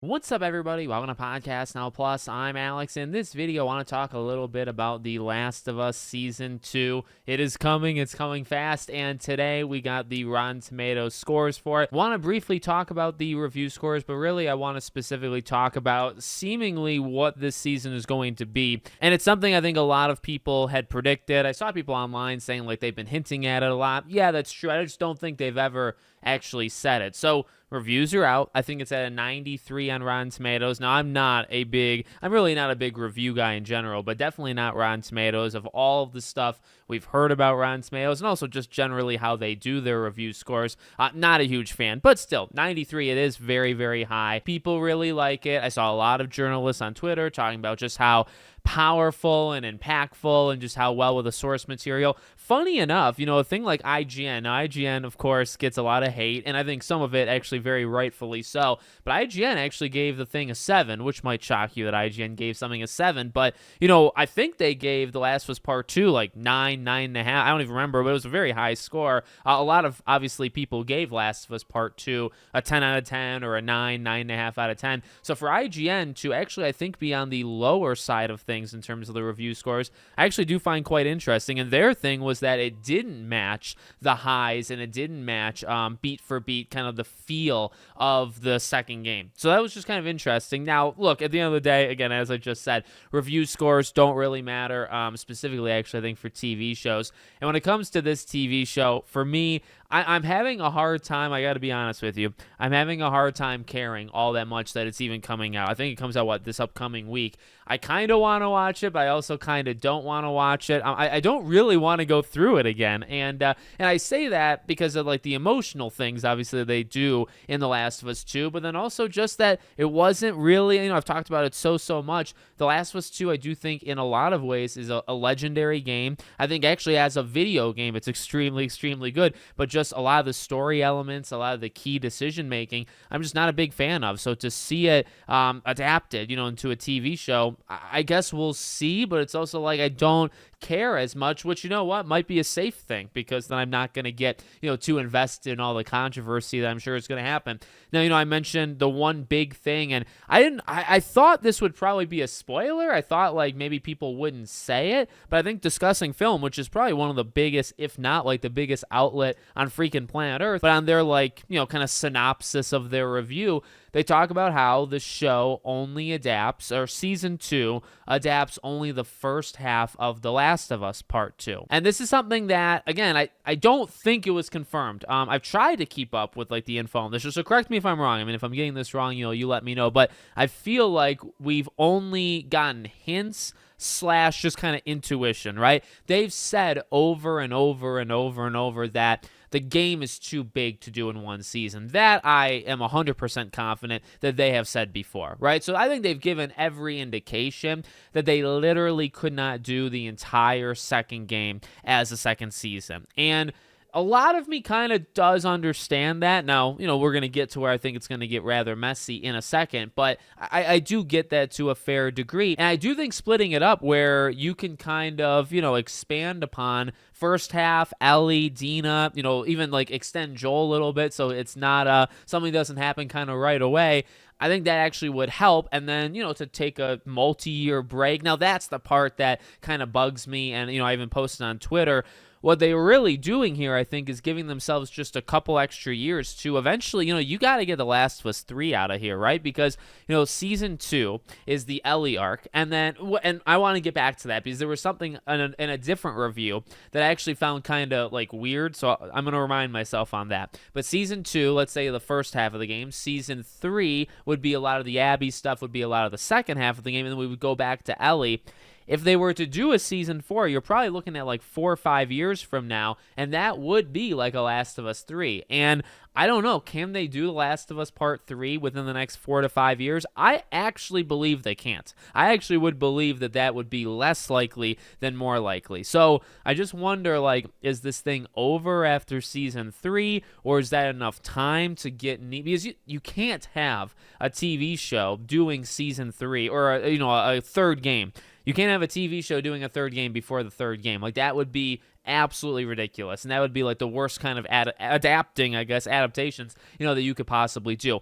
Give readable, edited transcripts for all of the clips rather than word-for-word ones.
What's up, everybody? Welcome to Podcast Now Plus. I'm Alex. In this video, I want to talk a little bit about The Last of Us Season 2. It is coming. It's coming fast. And today, we got the Rotten Tomatoes scores for it. I want to briefly talk about the review scores, but really, I want to specifically talk about seemingly what this season is going to be. And it's something I think a lot of people had predicted. I saw people online saying, like, they've been hinting at it a lot. Yeah, that's true. I just don't think they've ever actually said it. So reviews are out. I think it's at a 93 on Rotten Tomatoes. Now, I'm really not a big review guy in general, but definitely not Rotten Tomatoes. Of all of the stuff we've heard about Rotten Tomatoes and also just generally how they do their review scores, not a huge fan, but still, 93, it is very, very high. People really like it. I saw a lot of journalists on Twitter talking about just how powerful and impactful and just how well with the source material. Funny enough, a thing like IGN. Now, IGN, of course, gets a lot of hate, and I think some of it actually very rightfully so. But IGN actually gave the thing a 7, which might shock you that IGN gave something a 7. But, I think they gave The Last of Us Part 2 like 9, 9.5. I don't even remember, but it was a very high score. A lot of, obviously, people gave Last of Us Part 2 a 10 out of 10 or a 9, 9.5 out of 10. So for IGN to actually, I think, be on the lower side of things in terms of the review scores, I actually do find quite interesting. And their thing was that it didn't match the highs and it didn't match beat for beat kind of the feel of the second game. So that was just kind of interesting. Now, look, at the end of the day, again, as I just said, review scores don't really matter, specifically, actually, I think, for TV shows. And when it comes to this TV show, for me, I'm having a hard time, I got to be honest with you, I'm having a hard time caring all that much that it's even coming out. I think it comes out, this upcoming week. I kind of want to watch it, but I also kind of don't want to watch it. I don't really want to go through it again. And I say that because of, like, the emotional things, obviously, they do in The Last of Us 2, but then also just that it wasn't really, I've talked about it so much. The Last of Us 2, I do think, in a lot of ways, is a legendary game. I think, actually, as a video game, it's extremely, extremely good, but just a lot of the story elements, a lot of the key decision making, I'm just not a big fan of. So to see it adapted, into a TV show, I guess we'll see, but it's also like I don't care as much, which, might be a safe thing, because then I'm not going to get, too invested in all the controversy that I'm sure is going to happen. Now, I mentioned the one big thing, and I thought this would probably be a spoiler. I thought, like, maybe people wouldn't say it, but I think Discussing Film, which is probably one of the biggest, if not, like, the biggest outlet on freaking planet Earth, but on their, like, kind of synopsis of their review, they talk about how the show only adapts, or season 2 adapts only the first half of The Last of Us Part 2. And this is something that, again, I don't think it was confirmed. I've tried to keep up with, like, the info on this, so correct me if I'm wrong. I mean, if I'm getting this wrong, you let me know. But I feel like we've only gotten hints / just kind of intuition, right? They've said over and over and over and over that the game is too big to do in one season. That I am 100% confident that they have said before, right? So I think they've given every indication that they literally could not do the entire second game as a second season. And a lot of me kind of does understand that. Now, we're going to get to where I think it's going to get rather messy in a second, but I do get that to a fair degree. And I do think splitting it up where you can kind of, expand upon first half, Ellie, Dina, even like extend Joel a little bit so it's not something doesn't happen kind of right away. I think that actually would help. And then, to take a multi-year break. Now, that's the part that kind of bugs me. And, I even posted on Twitter. What they're really doing here, I think, is giving themselves just a couple extra years to eventually, you got to get The Last of Us 3 out of here, right? Because, season 2 is the Ellie arc. And then, and I want to get back to that because there was something in a different review that I actually found kind of, like, weird. So I'm going to remind myself on that. But season 2, let's say the first half of the game. Season 3 would be a lot of the Abby stuff, would be a lot of the second half of the game. And then we would go back to Ellie. If they were to do a season 4, you're probably looking at like 4 or 5 years from now, and that would be like a Last of Us 3. And I don't know, can they do The Last of Us Part 3 within the next 4 to 5 years? I actually believe they can't. I actually would believe that would be less likely than more likely. So I just wonder, like, is this thing over after season 3, or is that enough time to get because you can't have a TV show doing season 3 or a third game. You can't have a TV show doing a third game before the third game. Like, that would be absolutely ridiculous. And that would be like the worst kind of adaptations, that you could possibly do.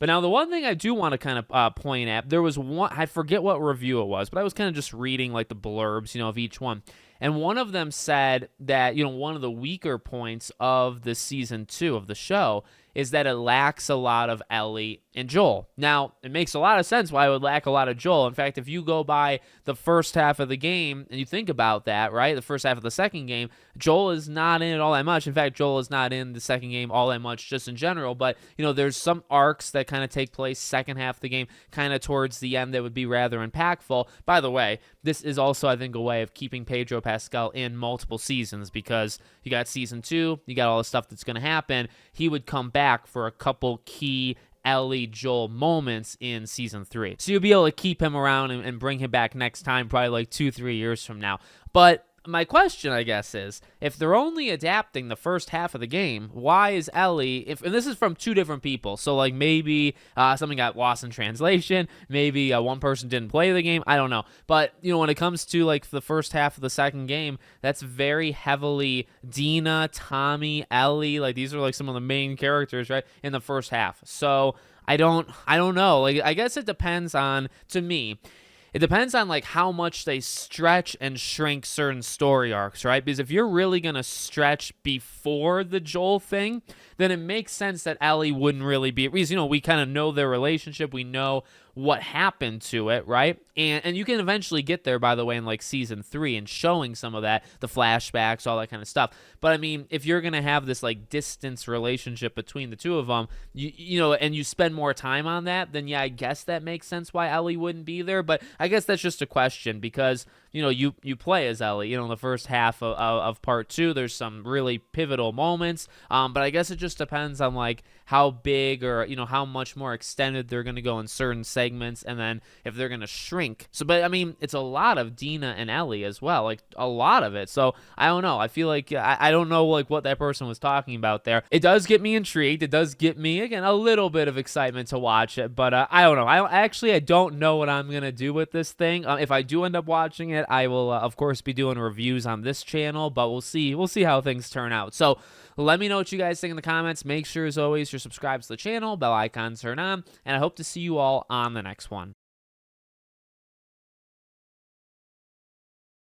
But now the one thing I do want to kind of point at, there was one, I forget what review it was, but I was kind of just reading like the blurbs, of each one. And one of them said that, one of the weaker points of the season 2 of the show is that it lacks a lot of Ellie and Joel. Now, it makes a lot of sense why it would lack a lot of Joel. In fact, if you go by the first half of the game and you think about that, right, the first half of the second game, Joel is not in it all that much. In fact, Joel is not in the second game all that much just in general. But, there's some arcs that kind of take place second half of the game, kind of towards the end that would be rather impactful. By the way, this is also, I think, a way of keeping Pedro Pascal in multiple seasons because you got season 2, you got all the stuff that's going to happen. He would come back for a couple key Ellie Joel moments in season 3. So you'll be able to keep him around and bring him back next time, probably like 2-3 years from now. But my question, I guess, is if they're only adapting the first half of the game, why is Ellie, and this is from 2 different people, so like maybe something got lost in translation, maybe one person didn't play the game, I don't know. But, when it comes to like the first half of the second game, that's very heavily Dina, Tommy, Ellie, like these are like some of the main characters, right, in the first half. So I don't know. Like, I guess it depends on, to me, it depends on like how much they stretch and shrink certain story arcs, right? Because if you're really going to stretch before the Joel thing, then it makes sense that Ellie wouldn't really be, because, we kind of know their relationship. We know what happened to it, right? And you can eventually get there, by the way, in like season 3 and showing some of that, the flashbacks, all that kind of stuff. But I mean, if you're going to have this like distance relationship between the two of them, and you spend more time on that, then yeah, I guess that makes sense why Ellie wouldn't be there. But I guess that's just a question because, you play as Ellie, in the first half of part 2, there's some really pivotal moments. But I guess it just depends on like how big or, how much more extended they're going to go in certain segments, and then if they're going to shrink. So, but I mean, it's a lot of Dina and Ellie as well, like a lot of it. So I don't know. I feel like I don't know like what that person was talking about there. It does get me intrigued. It does get me, again, a little bit of excitement to watch it, but I don't know. I don't know what I'm going to do with this thing. If I do end up watching it, I will, of course, be doing reviews on this channel, but we'll see. We'll see how things turn out. So let me know what you guys think in the comments. Make sure, as always, you're subscribed to the channel, bell icon turn on, and I hope to see you all on the next one.